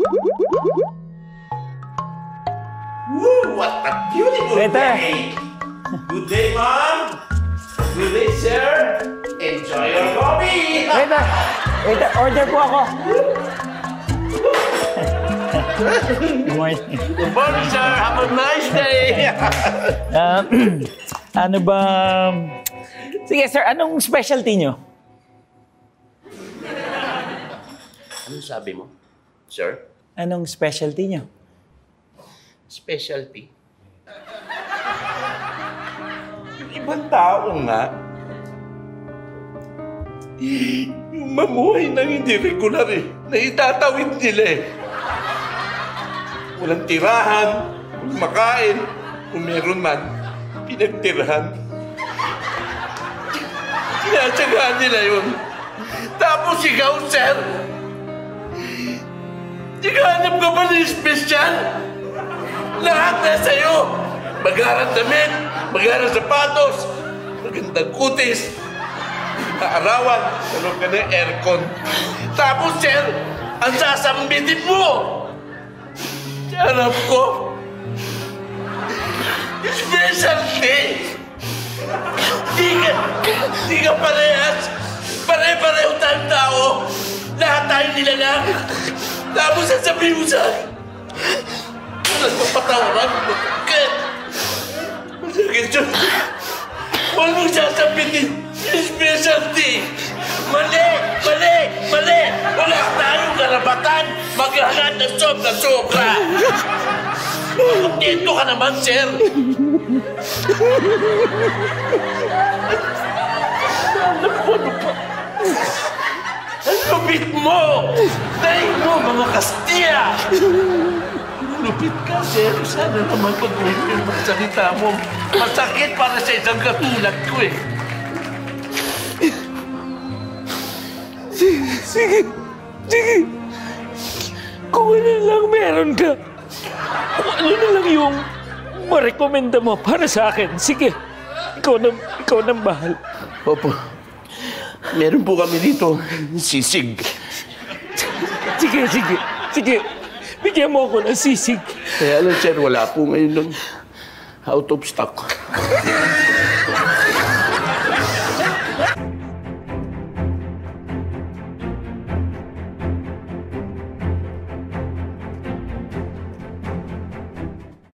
Woo! What a beautiful day! Good day, Mom! Good day, sir! Enjoy your coffee! Waiter! Waiter, order po ako. Good morning. Good morning, sir! Have a nice day! Ano ba... Sige, sir, anong specialty nyo? Anong sabi mo, sir? Anong specialty nyo? Specialty? Ibang tao nga. Mamuhay ng hindi regular eh. Na itatawid nila eh. Walang tirahan, walang makain. Kung meron man, pinagtirahan. Sinatsagaan nila yun. Tapos ikaw, sir, naghahanap ka ba ng espesyal? Lahat na sa'yo. Mag-aaral damit, mag-aaral sapatos, magandang kutis, kaarawan, ano ka na aircon. Tapos, sir, ang sasambitin mo sa harap ko, specialty. Di ka parehas. Pare-pareho tayong tao. Lahat tayo nilalang. Tapos sasabihin mo sa akin, walang mapatawaran. Bakit? Masakit yun. Huwag mong sasabihin, specialty. Mali! Mali! Mali! Wala tayong karapatan maghahanap ng sobra-sobra. Dito ka naman, sir. Ano pa? Ang lupit mo! Dahil mo, mga Kastila! Lupit ka, sir. Sana naman pag-uwi yung mga salita mo. Masakit para sa isang katulad ko eh. Sige. Kung ano lang meron ka. Kung ano na lang yung marekomenda mo para sa akin. Sige. Ikaw nang bahal. Opo. Meron po kami dito. Sisig. Sige. Bigyan mo ako ng sisig. Kaya lang, sir, wala po ngayon nun. Out of stock.